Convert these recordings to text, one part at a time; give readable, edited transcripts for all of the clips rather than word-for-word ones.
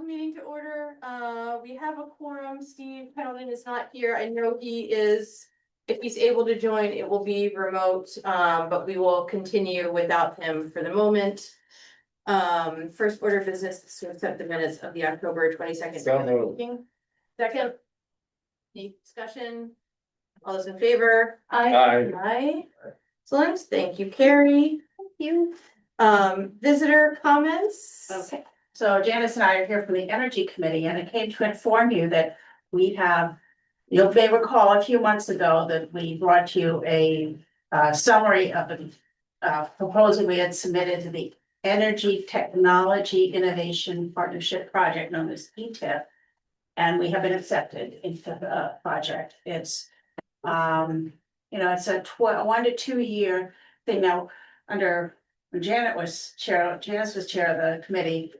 the meeting to order. We have a quorum. Steve Pendleton is not here. I know he is, if he's able to join, it will be remote, but we will continue without him for the moment. First order of business is to accept the minutes of the October 22nd. So moved. meeting. Second. Any discussion? All those in favor? Aye. Aye. Excellent. Thank you, Carrie. Thank you. Visitor comments? Okay, so Janice and I are here from the Energy Committee, and I came to inform you that we have, you may recall a few months ago that we brought you a summary of a proposal we had submitted to the Energy Technology Innovation Partnership Project known as ETIP. And we have been accepted into the project. It's, it's a 1 to 2 year thing now. Under when Janice was chair of the committee,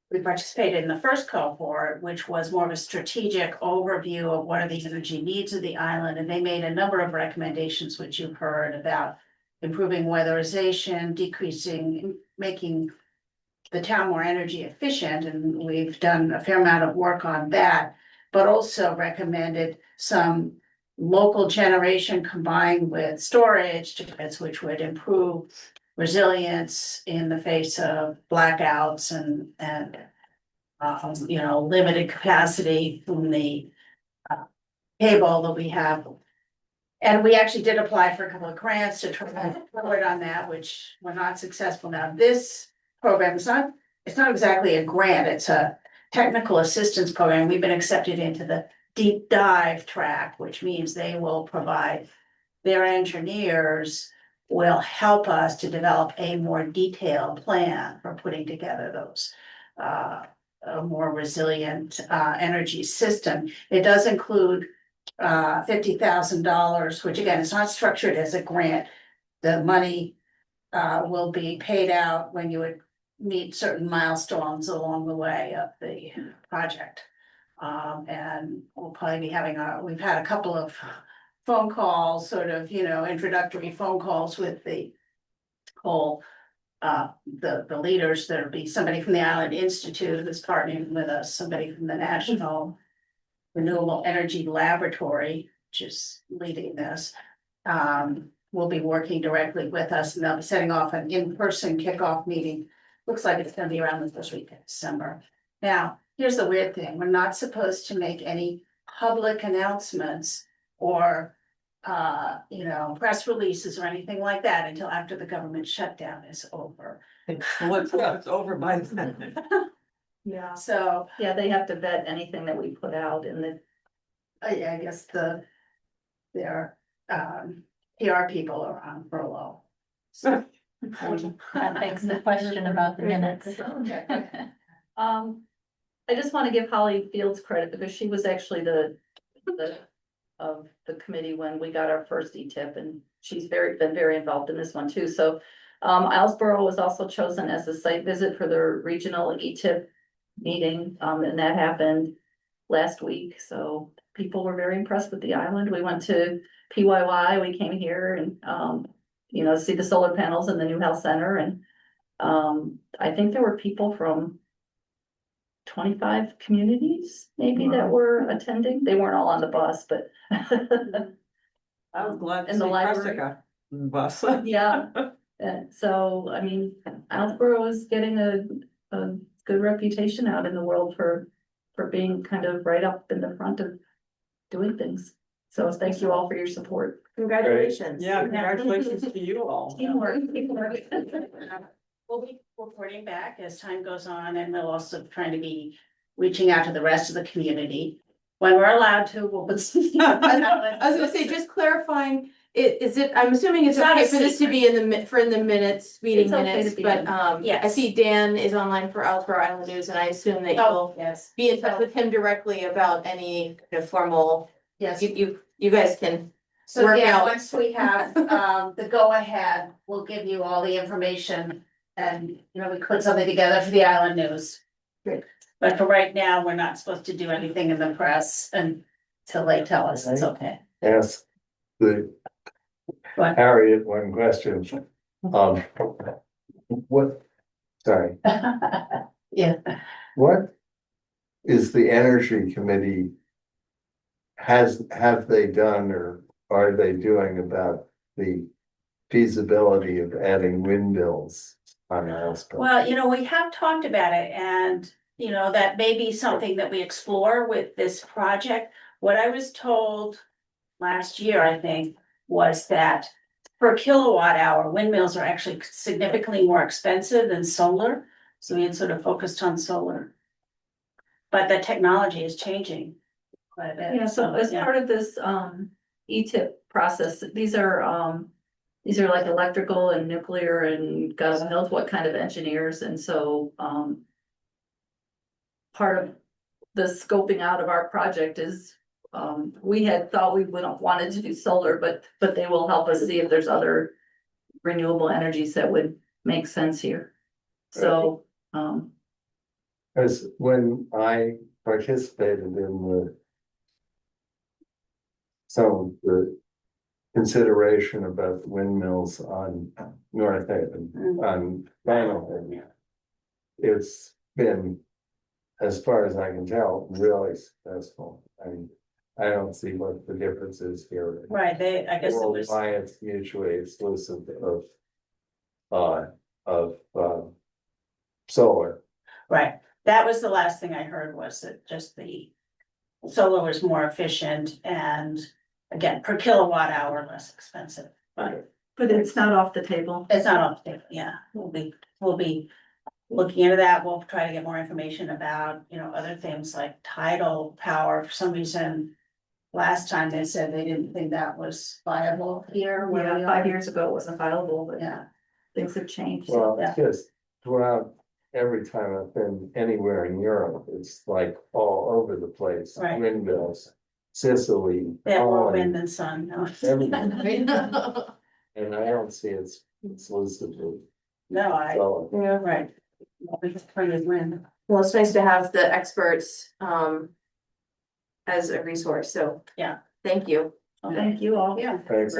we participated in the first cohort, which was more of a strategic overview of what are the energy needs of the island. And they made a number of recommendations, which you've heard about improving weatherization, decreasing, making the town more energy efficient. And we've done a fair amount of work on that, but also recommended some local generation combined with storage, which would improve resilience in the face of blackouts and limited capacity from the cable that we have. And we actually did apply for a couple of grants to try to forward on that, which were not successful. Now, this program is it's not exactly a grant, it's a technical assistance program. We've been accepted into the deep dive track, which means they will provide, their engineers will help us to develop a more detailed plan for putting together those a more resilient energy system. It does include $50,000, which again is not structured as a grant. The money will be paid out when you would meet certain milestones along the way of the project. And we'll probably be having we've had a couple of phone calls, sort of, introductory phone calls with the whole, the leaders. There'll be somebody from the Island Institute who's partnering with us, somebody from the National Renewable Energy Laboratory, which is leading this. Will be working directly with us, and they'll be setting off an in-person kickoff meeting. Looks like it's gonna be around the first week of December. Now, here's the weird thing. We're not supposed to make any public announcements or press releases or anything like that until after the government shutdown is over. It's over by then. Yeah, so Yeah, they have to vet anything that we put out in the, I guess their PR people are on furlough. that begs the question about the minutes. I just want to give Holly Fields credit because she was actually the of the committee when we got our first ETIP, and she's been very involved in this one too. So Islesboro was also chosen as a site visit for the regional ETIP meeting, and that happened last week. So people were very impressed with the island. We went to PYY, we came here and see the solar panels in the new health center, and I think there were people from 25 communities maybe that were attending. They weren't all on the bus, but I was glad to In see the library. Jessica bus. yeah. And so, I mean, Islesboro is getting a good reputation out in the world for being kind of right up in the front of doing things. So thank you all for your support. Congratulations. Yeah, congratulations to you all. Teamwork. We'll be reporting back as time goes on, and we'll also trying to be reaching out to the rest of the community. When we're allowed to, we'll. I was gonna say, just clarifying, I'm assuming it's It's not okay a for this to be in the minutes, meeting It's okay to minutes, be but in. I Yes. see Dan is online for Islesboro Island News, and I assume that you'll Yes, be in touch with him directly about any kind of formal, yes. you guys can. So work yeah, out. once we have the go ahead, we'll give you all the information and, we put something together for the Island News. Great. But for right now, we're not supposed to do anything in the press until they tell us it's okay. Ask the What? Harriet one question. What, sorry, Yeah, what is the Energy Committee, have they done or are they doing about the feasibility of adding windmills on Ellsworth? Well, we have talked about it and, that may be something that we explore with this project. What I was told last year, I think, was that per kilowatt hour, windmills are actually significantly more expensive than solar. So we had sort of focused on solar. But the technology is changing quite a bit. Yeah, so as yeah. part of this, E-tip process, these are like electrical and nuclear and God knows what kind of engineers, and so, part of the scoping out of our project is, we had thought we wouldn't wanted to do solar, but they will help us see if there's other renewable energies that would make sense here. So, Because when I participated in some of the consideration about the windmills on North Haven, on Vinyl Haven, it's been, as far as I can tell, really successful. I don't see what the difference is here. Right, I guess it Or was, why it's mutually exclusive of solar. right, that was the last thing I heard was that just the solar was more efficient and again, per kilowatt hour, less expensive, but but it's not off the table. it's not off the table, yeah, we'll be looking into that. We'll try to get more information about, other things like tidal power. For some reason, last time they said they didn't think that was viable here. where we Yeah, are. 5 years ago it wasn't viable, but Yeah, things have changed. Well, Yeah. it's just throughout, every time I've been anywhere in Europe, it's like all over the place. Right. Windmills, Sicily, they have more wind Holland, than sun, no. everything. And I don't see it's exclusively No, solar. Yeah. right. We just trying to win. Well, it's nice to have the experts, as a resource, so. Yeah. Thank you. Thank you all. Yeah. Thanks.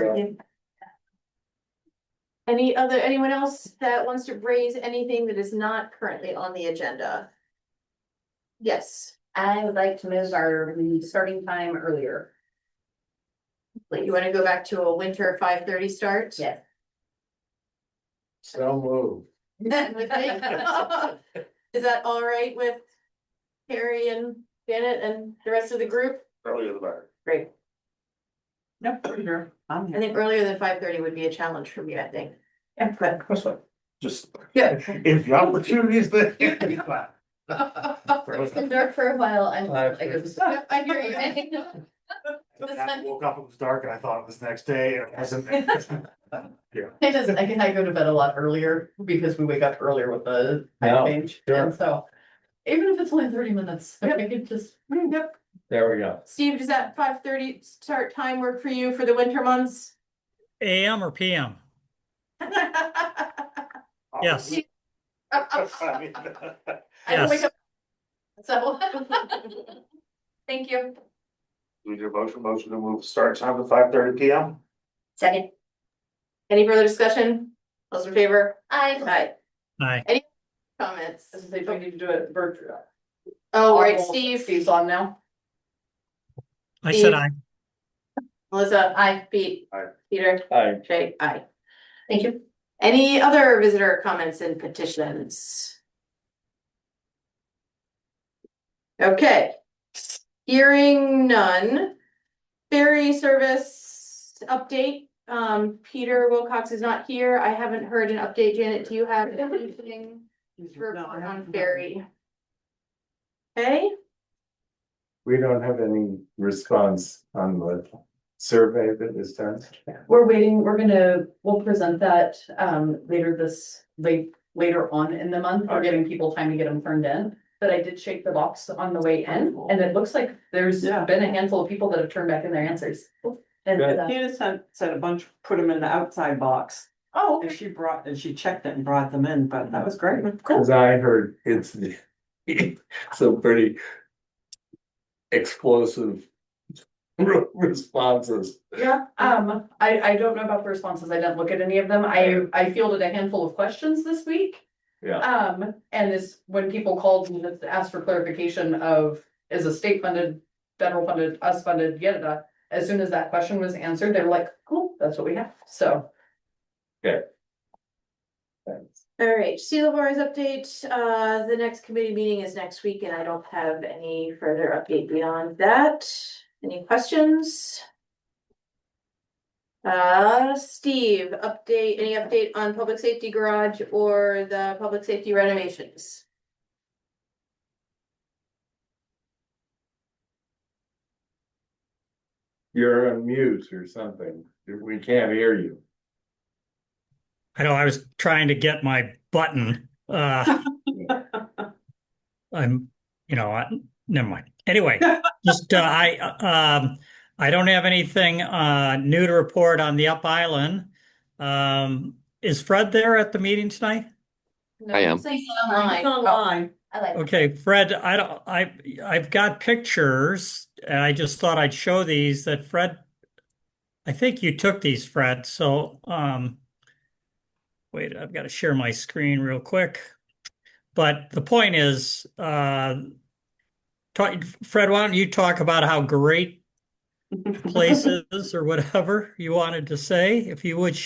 Anyone else that wants to raise anything that is not currently on the agenda? Yes, I would like to move our starting time earlier. you wanna go back to a winter 5:30 start? Yes. So moved. Is that all right with Carrie and Janet and the rest of the group? Earlier the better. Great. Yep, sure. I'm I here. think earlier than 5:30 would be a challenge for me, I think. Yeah, but. Just Yeah. if the opportunity is there. It's been dark for a while, I Yep, I hear you. I woke up, it was dark and I thought it was the next day and it hasn't. Yeah. It doesn't, I go to bed a lot earlier because we wake up earlier with the Yeah, time change, sure. and so. Even if it's only 30 minutes, I could just, Yep. There we go. Steve, does that 5:30 start time work for you for the winter months? AM or PM? Yes. I mean, I don't wake Yes. up. So. Thank you. We do a motion to move start time to 5:30 PM. Second. Any further discussion? Those in favor? Aye. Aye. Comments? We need to do it virtual. Oh, right, Steve, Steve's on now. I said Steve. aye. Melissa, aye, Pete. Aye. Peter, Hi. Shay, aye. Thank you. Any other visitor comments and petitions? Okay. Hearing none. Ferry service update. Peter Wilcox is not here. I haven't heard an update. Janet, do you have anything to report on ferry? Okay, We don't have any response on the survey that is done. We're waiting, we'll present that later on in the month. We're giving people time to get them turned in. But I did shake the box on the way in, and it looks like there's Yeah. been a handful of people that have turned back in their answers. And Good. She just said a bunch, put them in the outside box, oh, and she checked it and brought them in, but that was great. Cause I heard it's some pretty explosive responses. yeah, I don't know about the responses. I didn't look at any of them. I fielded a handful of questions this week. Yeah, And this, when people called me to ask for clarification of, is a state funded, federal funded, us funded, yada, as soon as that question was answered, they were like, cool, that's what we have, so. thanks. All right, Seal Bars update, the next committee meeting is next week and I don't have any further update beyond that. Any questions? Steve, any update on public safety garage or the public safety renovations? You're on mute or something. We can't hear you. I know I was trying to get my button. I'm, never mind. Anyway, just, I don't have anything, new to report on the Up Island. Is Fred there at the meeting tonight? No, I am. it's like online. It's online. I like. Okay, Fred, I've got pictures and I just thought I'd show these that Fred, I think you took these, Fred. So, wait, I've got to share my screen real quick. But the point is, Fred, why don't you talk about how great the place is or whatever you wanted to say, if you would.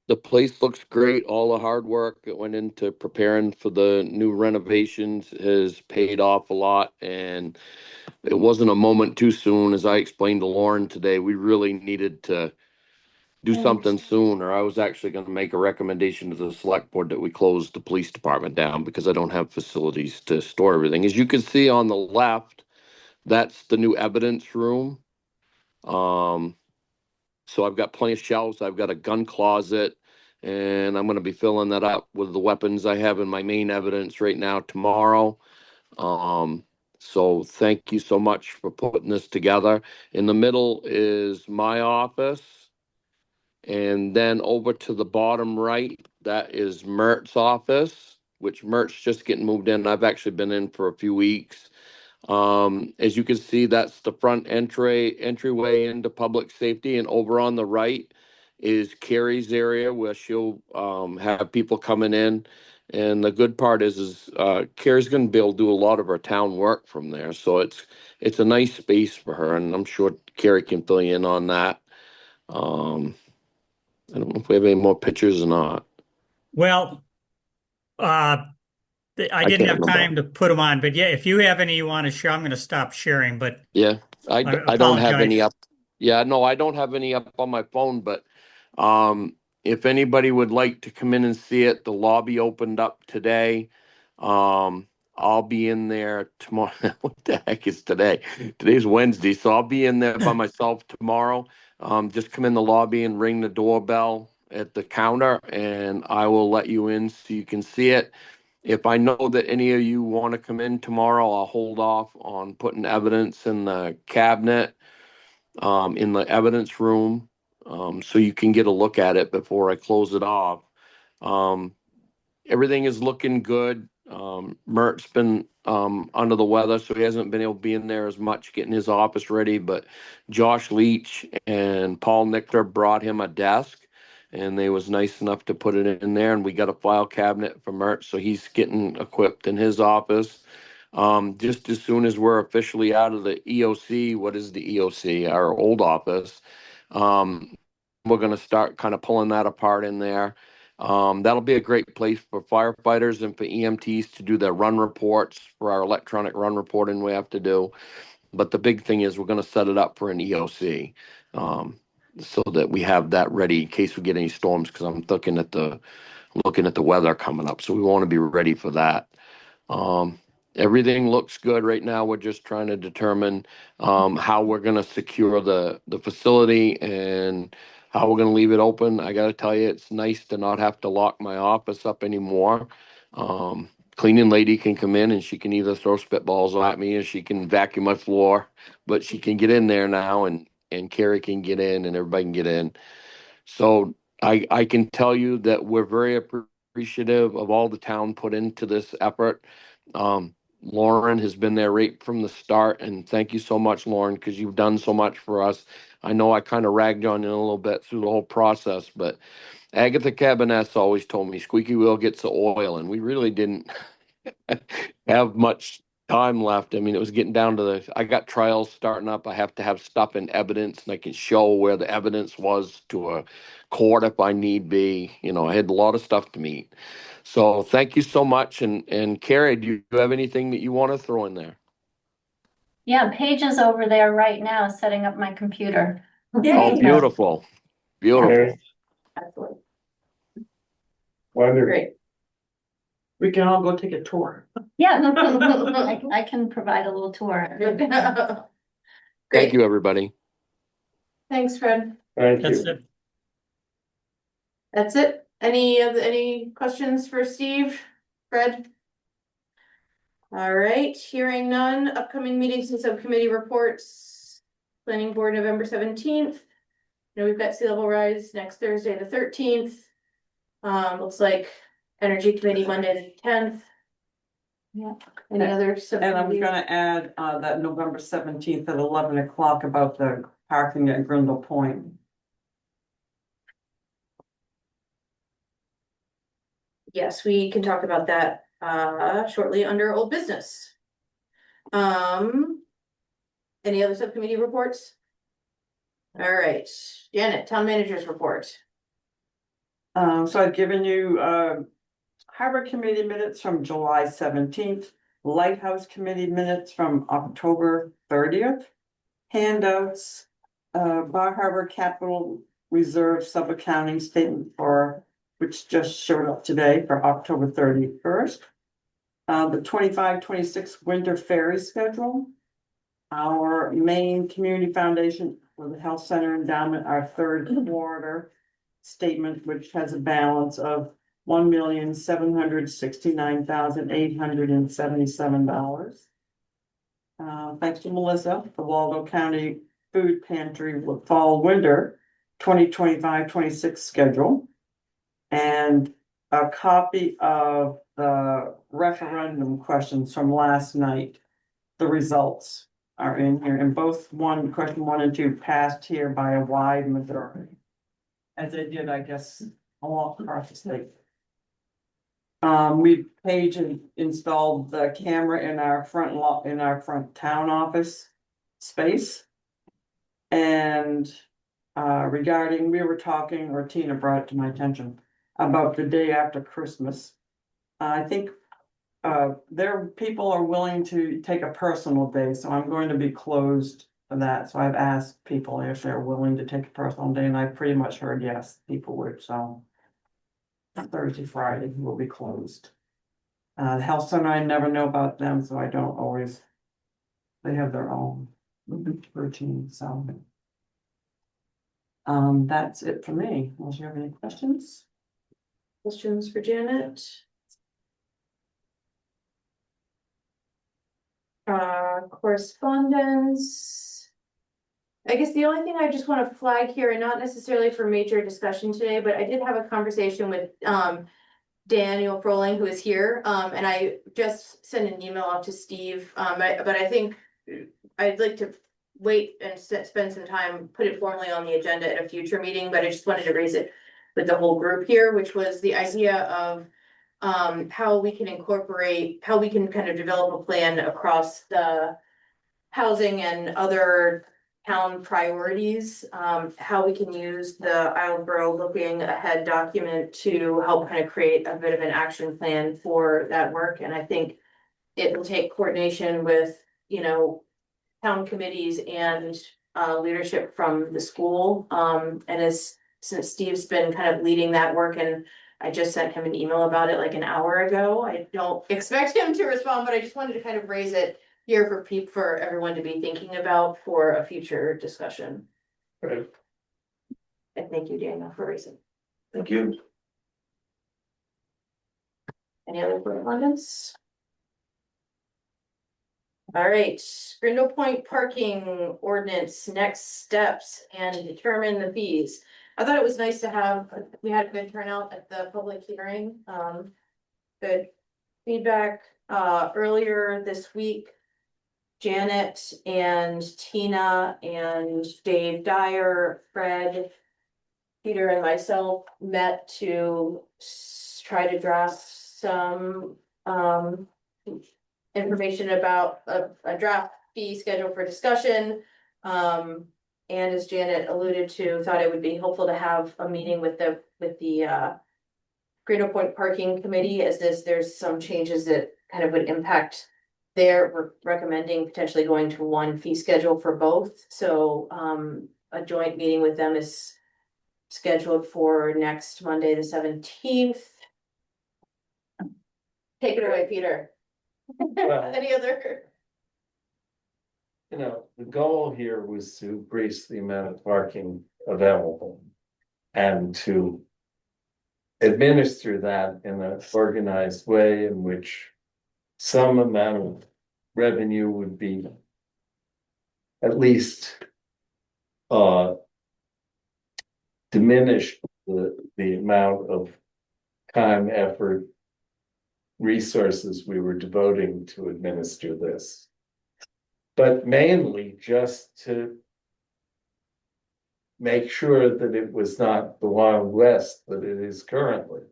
The place looks great. All the hard work that went into preparing for the new renovations has paid off a lot, and it wasn't a moment too soon. As I explained to Lauren today, we really needed to do something soon, or I was actually going to make a recommendation to the select board that we close the police department down because I don't have facilities to store everything. As you can see on the left, that's the new evidence room. So I've got plenty of shelves. I've got a gun closet, and I'm going to be filling that up with the weapons I have in my main evidence right now tomorrow. So thank you so much for putting this together. In the middle is my office. And then over to the bottom right, that is Mert's office, which Mert's just getting moved in. I've actually been in for a few weeks. As you can see, that's the front entryway into public safety, and over on the right is Carrie's area where she'll have people coming in. And the good part is Carrie's going to be able to do a lot of her town work from there, so it's a nice space for her, and I'm sure Carrie can fill you in on that. I don't know if we have any more pictures or not. Well, I didn't have time to put them on, but yeah, if you have any you want to share, I'm going to stop sharing, but Yeah, I don't have apologize. any up. Yeah, no, I don't have any up on my phone, but if anybody would like to come in and see it, the lobby opened up today. I'll be in there tomorrow. What the heck is today? Today's Wednesday, so I'll be in there by myself tomorrow. Just come in the lobby and ring the doorbell at the counter, and I will let you in so you can see it. If I know that any of you want to come in tomorrow, I'll hold off on putting evidence in the cabinet, in the evidence room, so you can get a look at it before I close it off. Everything is looking good. Mert's been under the weather, so he hasn't been able to be in there as much, getting his office ready. But Josh Leach and Paul Nichter brought him a desk, and they was nice enough to put it in there. And we got a file cabinet for Mert, so he's getting equipped in his office. Just as soon as we're officially out of the EOC, what is the EOC? Our old office. We're going to start kind of pulling that apart in there. That'll be a great place for firefighters and for EMTs to do their run reports for our electronic run reporting we have to do. But the big thing is we're going to set it up for an EOC, so that we have that ready in case we get any storms, because I'm looking at the weather coming up. So we want to be ready for that. Everything looks good right now. We're just trying to determine how we're going to secure the facility and how we're going to leave it open. I got to tell you, it's nice to not have to lock my office up anymore. Cleaning lady can come in and she can either throw spitballs at me or she can vacuum my floor, but she can get in there now, and Carrie can get in and everybody can get in. So I can tell you that we're very appreciative of all the town put into this effort. Lauren has been there right from the start, and thank you so much, Lauren, because you've done so much for us. I know I kind of ragged on you a little bit through the whole process, but Agatha Cabinets always told me squeaky wheel gets the oil, and we really didn't have much time left. I mean, it was getting down to I got trials starting up. I have to have stuff in evidence, and I can show where the evidence was to a court if I need be. You know, I had a lot of stuff to meet. So thank you so much. And Carrie, do you have anything that you want to throw in there? Yeah, Paige is over there right now setting up my computer. Oh, beautiful. Beautiful. Okay, Excellent. wonderful. Great. We can all go take a tour. Yeah, I can provide a little tour. Thank Great, you, everybody. thanks, Fred. Thank That's you. it. That's it. Any questions for Steve, Fred? All right, hearing none, upcoming meetings and subcommittee reports. Planning board November 17th. Now we've got sea level rise next Thursday, the 13th. Looks like energy committee Monday, the 10th. Yeah, any other? And I was subcommittees? gonna add, that November 17th at 11 o'clock about the parking at Grindle Point. Yes, we can talk about that shortly under old business. Any other subcommittee reports? All right, Janet, town manager's report. So I've given you, Harbor Committee minutes from July 17th, Lighthouse Committee minutes from October 30th. Handouts, Bar Harbor Capital Reserve sub-accounting statement which just showed up today for October 31st. The 25-26 winter ferry schedule. Our main community foundation for the health center endowment, our third quarter statement, which has a balance of $1,769,877. Thanks to Melissa, the Waldo County Food Pantry Fall Winter 2025-26 schedule. And a copy of the referendum questions from last night. The results are in here, and both question 1 and 2 passed here by a wide majority. As they did, I guess, all across the state. Paige installed the camera in our front town office space. And regarding, we were talking, or Tina brought it to my attention, about the day after Christmas. I think people are willing to take a personal day, so I'm going to be closed for that. So I've asked people if they're willing to take a personal day, and I pretty much heard yes, people would, so. Thursday, Friday will be closed. The health center, I never know about them, so I don't always. They have their own routine, so. That's it for me. Unless you have any questions? Questions for Janet? Correspondence. I guess the only thing I just want to flag here, and not necessarily for major discussion today, but I did have a conversation with Daniel Froling, who is here, and I just sent an email off to Steve, but I think I'd like to wait and spend some time, put it formally on the agenda at a future meeting, but I just wanted to raise it with the whole group here, which was the idea of how we can kind of develop a plan across the housing and other town priorities, how we can use the Islesboro looking ahead document to help kind of create a bit of an action plan for that work. And I think it will take coordination with, town committees and leadership from the school. Since Steve's been kind of leading that work, and I just sent him an email about it like an hour ago. I don't expect him to respond, but I just wanted to kind of raise it here for everyone to be thinking about for a future discussion. Right. And thank you, Daniel, for raising. Thank you. Any other correspondence? All right, Grindle Point parking ordinance, next steps and determine the fees. I thought it was nice to have, we had a good turnout at the public hearing, good feedback, earlier this week. Janet and Tina and Dave Dyer, Fred, Peter and myself met to try to draft some, information about a draft fee schedule for discussion. And as Janet alluded to, thought it would be helpful to have a meeting with the Greater Point Parking Committee, as there's some changes that kind of would impact. We're recommending potentially going to one fee schedule for both, so a joint meeting with them is scheduled for next Monday, the 17th. Take it away, Peter. Any other? You know, the goal here was to increase the amount of parking available and to administer that in an organized way in which some amount of revenue would be at least diminish the amount of time, effort, resources we were devoting to administer this. But mainly just to make sure that it was not the Wild West that it is currently.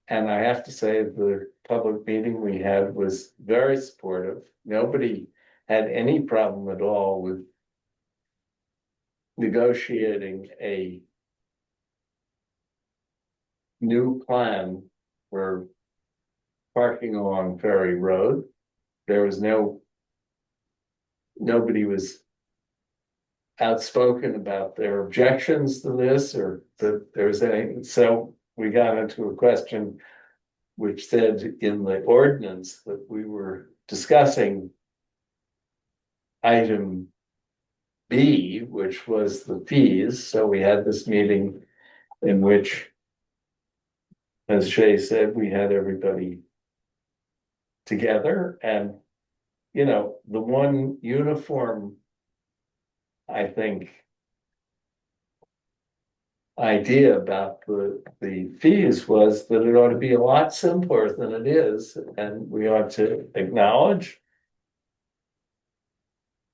And I have to say, the public meeting we had was very supportive. Nobody had any problem at all with negotiating a new plan for parking along Ferry Road. There was nobody was outspoken about their objections to this or that there was any. So we got into a question which said in the ordinance that we were discussing item B, which was the fees. So we had this meeting in which, as Shay said, we had everybody together, and you know, the one uniform, I think, idea about the fees was that it ought to be a lot simpler than it is, and we ought to acknowledge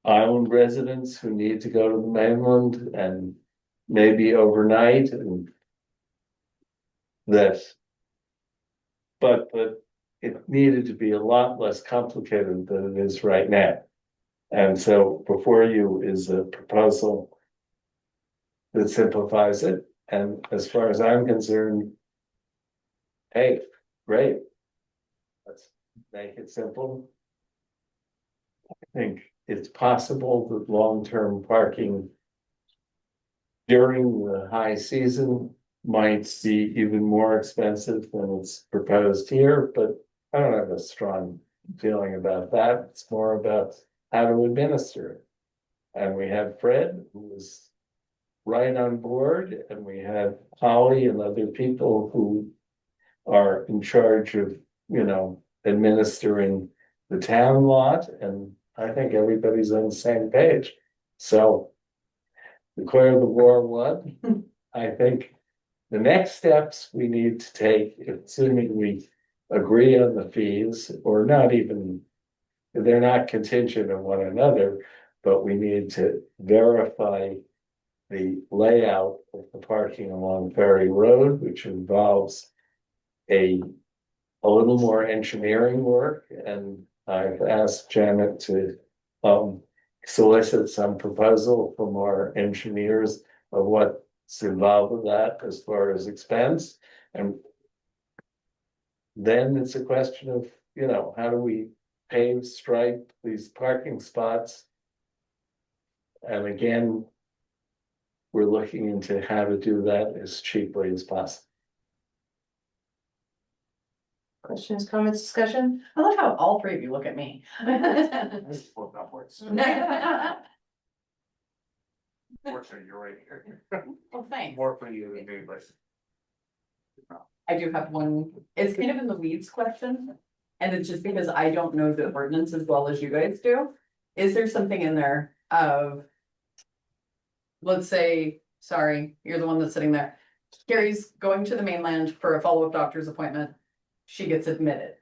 island residents who need to go to the mainland and maybe overnight, and that, but it needed to be a lot less complicated than it is right now. And so before you is a proposal that simplifies it. And as far as I'm concerned, hey, great. Let's make it simple. I think it's possible that long-term parking during the high season might be even more expensive than it's proposed here, but I don't have a strong feeling about that. It's more about how to administer it. And we had Fred, who was right on board, and we had Holly and other people who are in charge of, you know, administering the town lot, and I think everybody's on the same page. So declare the war won. I think the next steps we need to take, assuming we agree on the fees, or not even, they're not contingent on one another, but we need to verify the layout of the parking along Ferry Road, which involves a little more engineering work. And I've asked Janet to solicit some proposal from our engineers of what's involved with that as far as expense. And then it's a question of, you know, how do we pave, stripe these parking spots? And again, we're looking into how to do that as cheaply as possible. Questions, comments, discussion? I love how all three of you look at me. I just looked upwards. Fortunately, you're right here. Well, thanks. More for you than me, but. I do have one, it's kind of in the weeds question, and it's just because I don't know the ordinance as well as you guys do. Is there something in there of? Let's say, sorry, you're the one that's sitting there. Carrie's going to the mainland for a follow-up doctor's appointment. She gets admitted.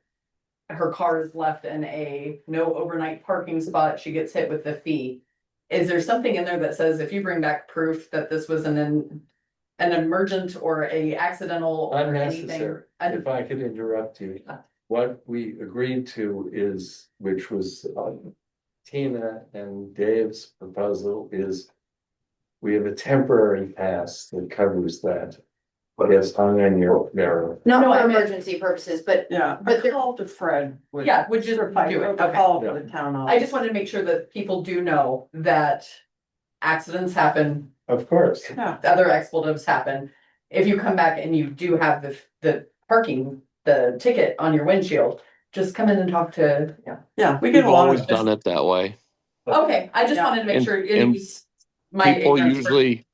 Her car is left in a no overnight parking spot. She gets hit with the fee. Is there something in there that says if you bring back proof that this was an emergent or a accidental or anything. Unnecessary. un- If I could interrupt you, what we agreed to is, which was Tina and Dave's proposal is. We have a temporary pass that covers that. But it's hung on your mirror. Not No, I for meant- emergency purposes, but Yeah, But but there- call to Fred. Yeah, would just do it, okay. Call to the town office. I just wanted to make sure that people do know that accidents happen, Of course. Yeah, other expletives happen. If you come back and you do have the parking, the ticket on your windshield, just come in and talk to, yeah, we We've get a lot always of. done it that way. Okay, I just Yeah. wanted to make And- sure it and was my People ignorance. usually,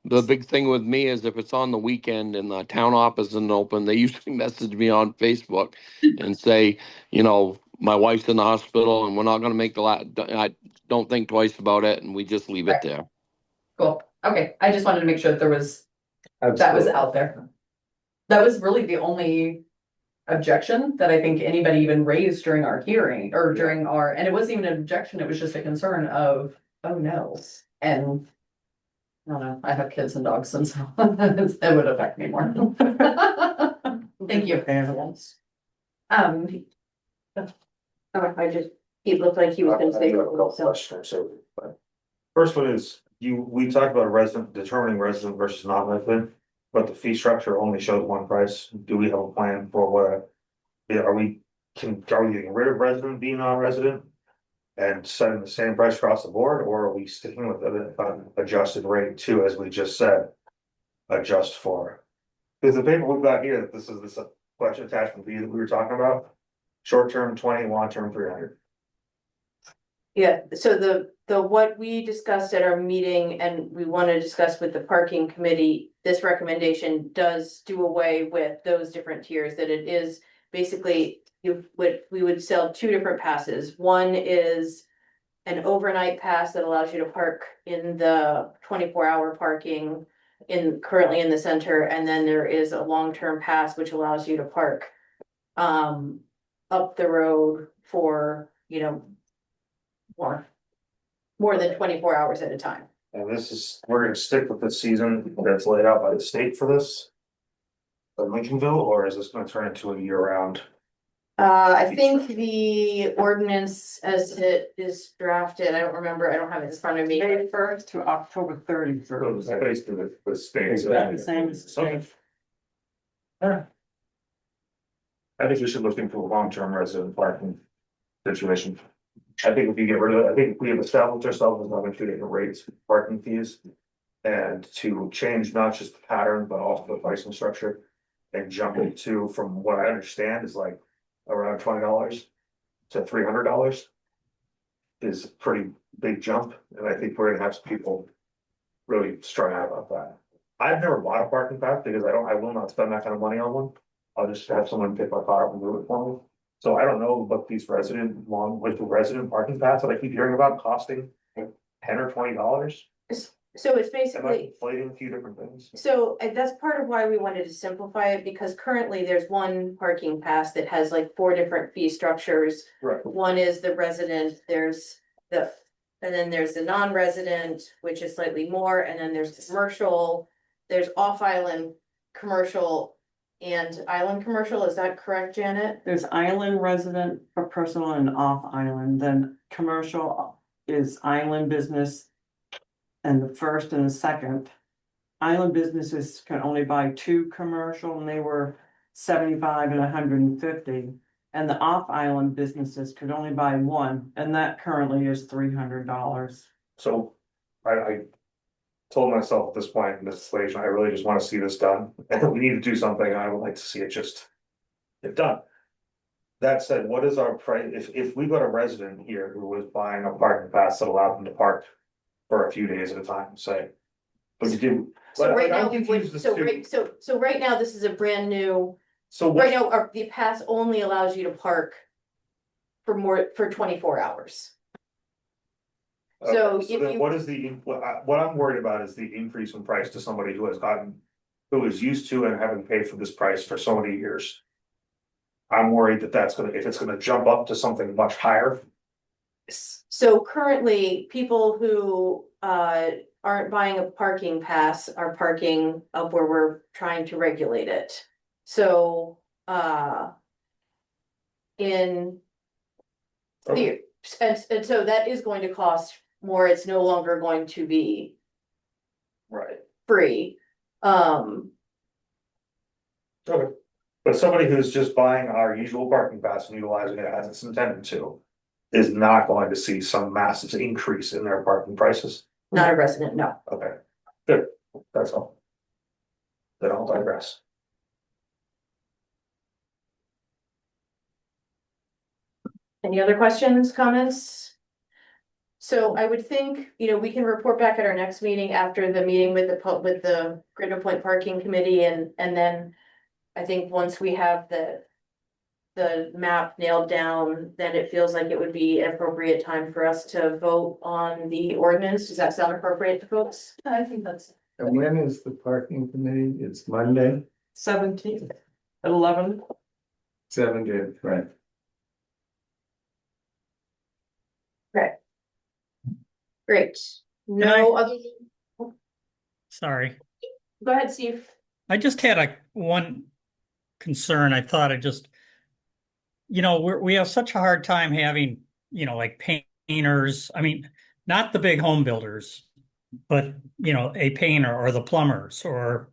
the big thing with me is if it's on the weekend and the town office isn't open, they usually message me on Facebook and say, you know, my wife's in the hospital and we're not gonna make I don't think twice about it and we just leave it Right. there. Cool, okay, I just wanted to make sure that that was Absolutely. out there. That was really the only objection that I think anybody even raised during our hearing or during our, and it wasn't even an objection, it was just a concern of, oh no. And I don't know, I have kids and dogs and so it would affect me more. Thank you. Animals. I just, he looked like he was gonna say. So, first one is, we talked about determining resident versus non-resident, but the fee structure only shows one price. Do we have a plan for what? Are we getting rid of resident being non-resident? And setting the same price across the board, or are we sticking with an adjusted rate too, as we just said? Adjust for. Because the paper we've got here, this question attachment B that we were talking about. Short term 20, long term 300. Yeah, so the what we discussed at our meeting and we want to discuss with the parking committee, this recommendation does do away with those different tiers, that it is basically. We would sell two different passes. One is an overnight pass that allows you to park in the 24-hour parking currently in the center, and then there is a long-term pass which allows you to park up the road for, more than 24 hours at a time. And we're gonna stick with the season that's laid out by the state for this. In Lincolnville, or is this gonna turn into a year round? I think the ordinance as it is drafted, I don't remember, I don't have it in front of me. May 1st to October So 31st. it's based in the state. Exactly. Same as the Okay. state. Alright. I think we should look into a long-term resident parking situation. I think if you get rid of it, I think we have established ourselves as having two different rates, parking fees. And to change not just the pattern, but also the pricing structure. And jump into, from what I understand, is like around $20 to $300. Is a pretty big jump, and I think we're gonna have some people really strung out about that. I've never bought a parking pass because I will not spend that kind of money on one. I'll just have someone pick my car up and move it for me. So I don't know about these resident parking pass that I keep hearing about costing $10 or $20. So it's Am I basically. inflating a few different things? So that's part of why we wanted to simplify it, because currently there's one parking pass that has like 4 different fee structures. Right. One is the resident, and then there's the non-resident, which is slightly more, and then there's the commercial. There's off-island commercial and island commercial, is that correct, Janet? There's island resident for personal and off island, then commercial is island business. And the first and the second. Island businesses can only buy 2 commercial and they were 75 and 150. And the off island businesses could only buy 1, and that currently is $300. So I told myself at this point in this situation, I really just want to see this done, and we need to do something, and I would like to see it just get done. That said, what is our price, if we got a resident here who was buying a parking pass that allowed them to park for a few days at a time, say. But you do. So but right I'm now, we confused would, as so to- right, so right now, this is a brand new, So right what, now, the pass only allows you to park. For 24 hours. So if then you- what is what I'm worried about is the increase in price to somebody who has gotten. Who is used to and having paid for this price for so many years. I'm worried that if it's gonna jump up to something much higher. So currently, people who aren't buying a parking pass are parking up where we're trying to regulate it. So, in Okay. and so that is going to cost more. It's no longer going to be Right. free. Okay. But somebody who's just buying our usual parking pass and utilizing it as it's intended to. Is not going to see some massive increase in their parking prices. Not a resident, no. Okay, good, that's all. Then I'll digress. Any other questions, comments? So I would think, we can report back at our next meeting after the meeting with the Greater Point Parking Committee and then. I think once we have the map nailed down, then it feels like it would be an appropriate time for us to vote on the ordinance. Does that sound appropriate to folks? I think that's. And when is the parking committee? It's Monday, 17th at 11. 17th, right? Great. No other, Sorry. go ahead, Steve. I just had one concern. I thought I just, we have such a hard time having, like painters. I mean, not the big home builders, but a painter or the plumbers or,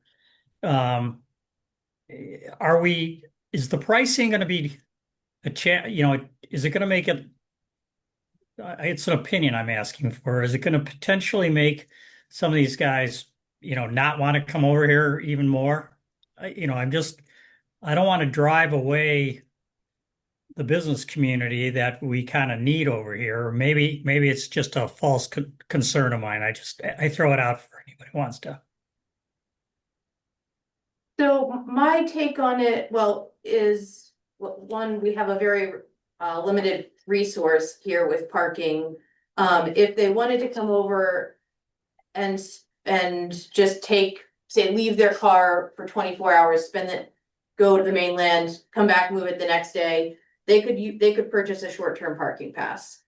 is the pricing going to be is it going to make it? It's an opinion I'm asking for. Is it going to potentially make some of these guys, not want to come over here even more? I don't want to drive away the business community that we kind of need over here. Or maybe it's just a false concern of mine. I throw it out for anybody who wants to. So my take on it, is one, we have a very limited resource here with parking. If they wanted to come over and just leave their car for 24 hours, go to the mainland, come back, move it the next day, they could purchase a short-term parking pass.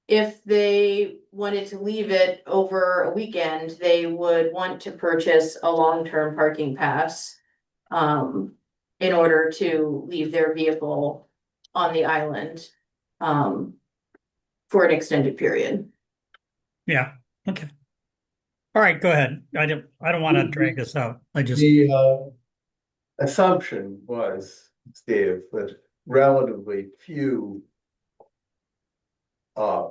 If they wanted to leave it over a weekend, they would want to purchase a long-term parking pass. In order to leave their vehicle on the island, for an extended period. Yeah. Okay. All right. Go ahead. I don't want to drag this out. The assumption was, Steve, that relatively few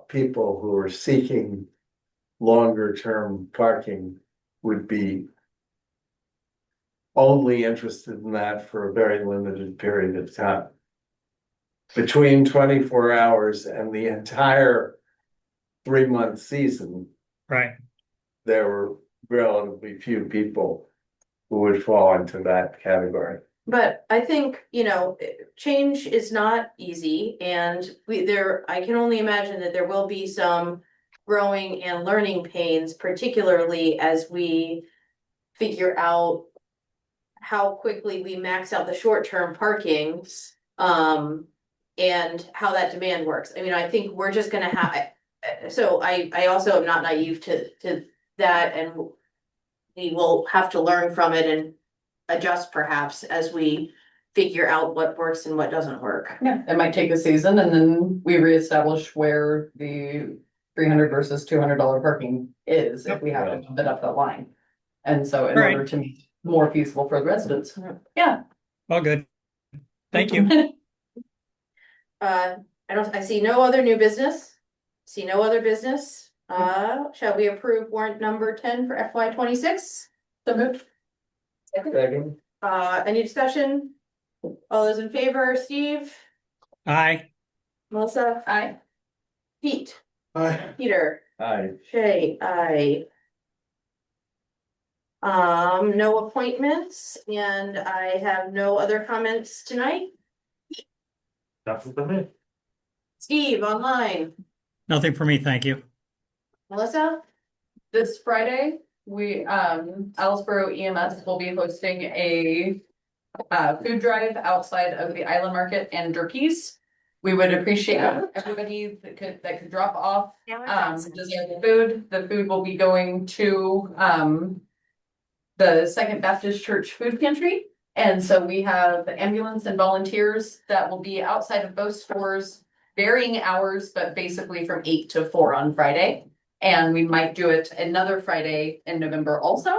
people who are seeking longer term parking would be only interested in that for a very limited period of time. Between 24 hours and the entire 3-month season, right, there were relatively few people who would fall into that category. But I think, change is not easy, and I can only imagine that there will be some growing and learning pains, particularly as we figure out how quickly we max out the short-term parkings, and how that demand works. I mean, I think we're just gonna so I also am not naive to that, and we will have to learn from it and adjust perhaps as we figure out what works and what doesn't work. Yeah, it might take a season and then we reestablish where the $300 versus $200 parking is if we have to move it up that line. And so in Right. order to make more feasible for the residents. Yeah. all good. Thank you. I see no other new business. See no other business. Shall we approve warrant number 10 for FY 26? So moved. Second. Any discussion? All those in favor, Steve, Aye. Melissa, Aye. Pete, Aye. Peter, Aye. Shay, aye. No appointments and I have no other comments tonight. Nothing for me. Steve, online, Nothing for me. Thank you. Melissa, This Friday, Owlsboro EMS will be hosting a food drive outside of the Island Market and Durkees. We would appreciate everybody that could drop off, deserve food. The food will be going to, the Second Baptist Church Food Pantry. And so we have ambulance and volunteers that will be outside of both stores, varying hours, but basically from 8 to 4 on Friday. And we might do it another Friday in November also.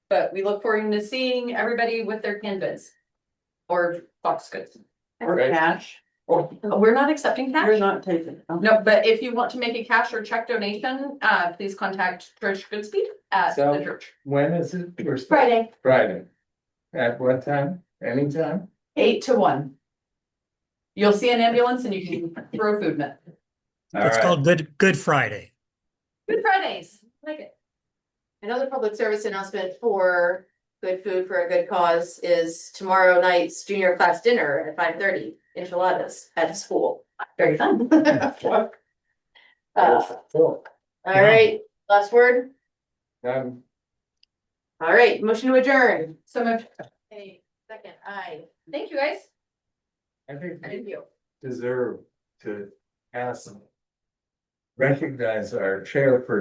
But we look forward to seeing everybody with their canned goods or box goods. Or Right. cash, We're not accepting you're cash. not taking. No, but if you want to make a cash or check donation, please contact Trish Goodspeed at So- the church. When is it? Friday. Friday. At what time? Anytime? 8 to 1. You'll see an ambulance and you can throw food in it. All It's right. called Good Friday. Good Fridays, like it. Another public service announcement for Good Food for a Good Cause is tomorrow night's junior class dinner at 5:30, enchiladas at school. Very fun. All Cool. right, last word. Um, All right, motion to adjourn. So much. Hey, second, aye. Thank you, guys. I think Thank you. we deserve to ask, recognize our chairperson.